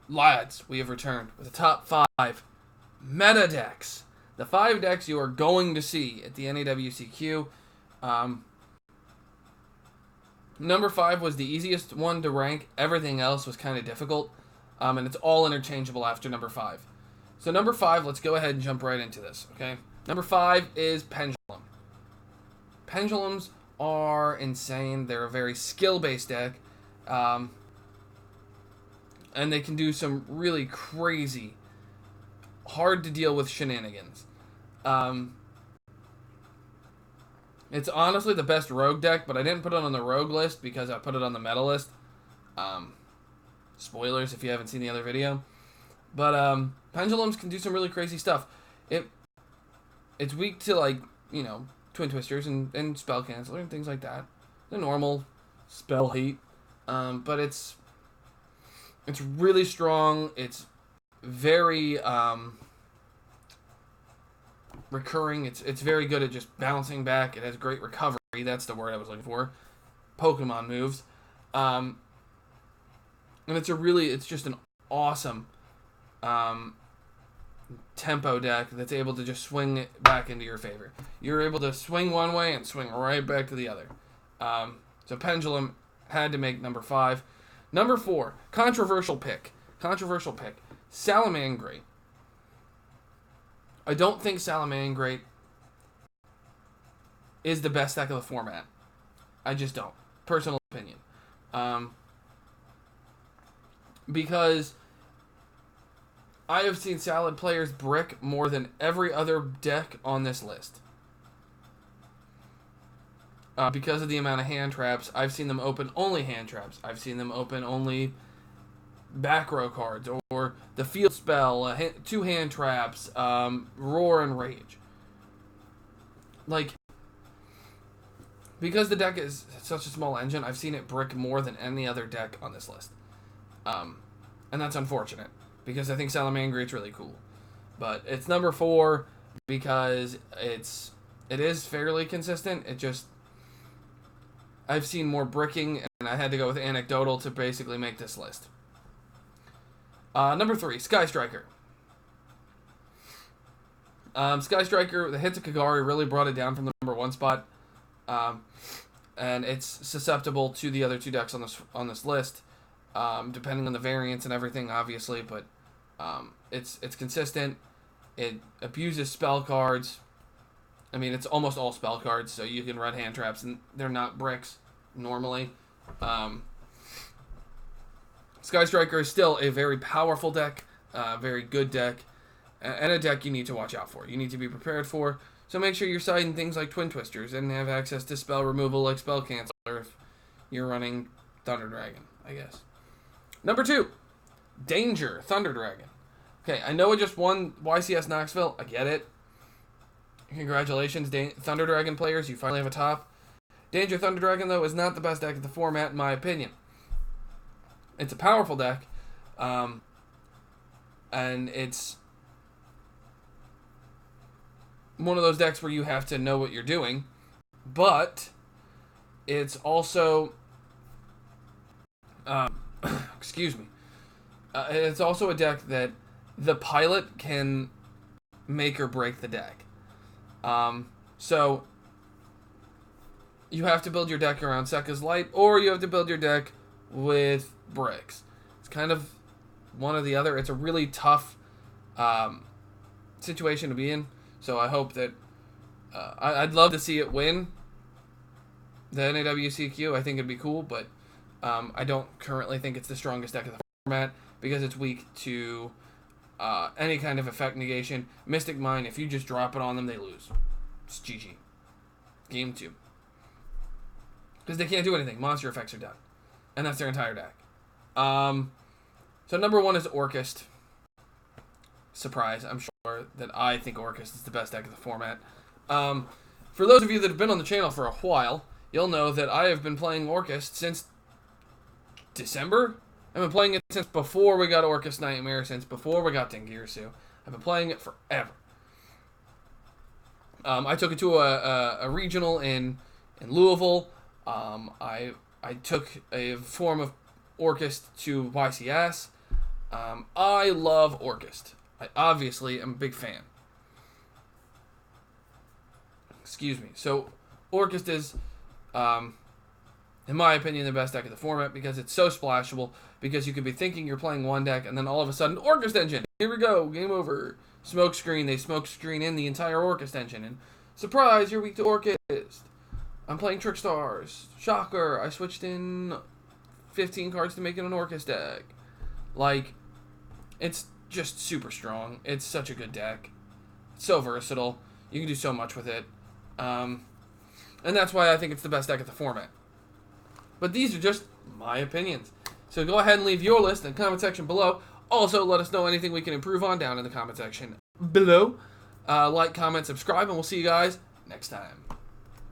Lads, we have returned with the top 5 meta decks. The 5 decks you are going to see at the NAWCQ. Number 5 was the easiest one to rank. Everything else was kind of difficult. And it's all interchangeable after number 5. So number 5, let's go ahead and jump right into this, okay? Number 5 is Pendulum. Pendulums are insane. They're a very skill-based deck. And they can do some really crazy, hard-to-deal-with shenanigans. It's honestly the best rogue deck, but I didn't put it on the rogue list because I put it on the meta list. Spoilers if you haven't seen the other video. But Pendulums can do some really crazy stuff. It's weak to, like, you know, Twin Twisters and Spell Canceller and things like that. The normal spell heat. But it's really strong. It's very recurring. It's very good at just bouncing back. It has great recovery. That's the word I was looking for. Pokemon moves. And it's just an awesome tempo deck that's able to just swing it back into your favor. You're able to swing one way and swing right back to the other. So Pendulum had to make number 5. Number 4, controversial pick. Salome. I don't think Salome is the best deck of the format. I just don't. Personal opinion. Because I have seen Salad players brick more than every other deck on this list. Because of the amount of hand traps, I've seen them open only hand traps. I've seen them open only back row cards or the field spell, 2 hand traps, roar and rage. Like, because the deck is such a small engine, I've seen it brick more than any other deck on this list. And that's unfortunate, because I think Salamangrate's really cool. But it's number 4 because it is fairly consistent. I've seen more bricking, and I had to go with Anecdotal to basically make this list. Number 3, Sky Striker. Sky Striker, the hits of Kagari really brought it down from the number 1 spot. And it's susceptible to the other 2 decks on this list. Depending on the variants and everything, obviously, but it's consistent. It abuses spell cards. I mean, it's almost all spell cards, so you can run hand traps, and they're not bricks normally. Sky Striker is still a very powerful deck, very good deck, and a deck you need to watch out for. You need to be prepared for, so make sure you're siding things like Twin Twisters and have access to spell removal like Spell Canceller if you're running Thunder Dragon, I guess. Number 2, Danger, Thunder Dragon. Okay, I know it just won YCS Knoxville. I get it. Congratulations, Thunder Dragon players. You finally have a top. Danger Thunder Dragon, though, is not the best deck of the format, in my opinion. It's a powerful deck. And it's one of those decks where you have to know what you're doing. But it's also... excuse me. It's also a deck that the pilot can make or break the deck. So you have to build your deck around Sekka's Light, or you have to build your deck with bricks. It's kind of one or the other. It's a really tough situation to be in. So I hope that I'd love to see it win the NAWCQ. I think it'd be cool, but I don't currently think it's the strongest deck of the format because it's weak to any kind of effect negation. Mystic Mine, if you just drop it on them, they lose. It's GG. Game 2. Because they can't do anything. Monster effects are done. And that's their entire deck. So number 1 is Orkest. Surprise, I'm sure that I think Orkest is the best deck of the format. For those of you that have been on the channel for a while, you'll know that I have been playing Orkest since December? I've been playing it since before we got Orkest Nightmare, since before we got Dengirsu. I've been playing it forever. I took it to a regional in Louisville. I took a form of Orkest to YCS. I love Orkest. I obviously am a big fan. Excuse me. So, Orkest is, in my opinion, the best deck of the format because it's so splashable. Because you could be thinking you're playing one deck, and then all of a sudden, Orkest engine. Here we go. Game over. Smoke screen. They smoke screen in the entire Orkest engine. And surprise, you're weak to Orkest. I'm playing Trick Stars. Shocker. I switched in 15 cards to make it an Orkest deck. Like, it's just super strong. It's such a good deck. It's so versatile. You can do so much with it. And that's why I think it's the best deck of the format. But these are just my opinions. So go ahead and leave your list in the comment section below. Also, let us know anything we can improve on down in the comment section below. Like, comment, subscribe, and we'll see you guys next time.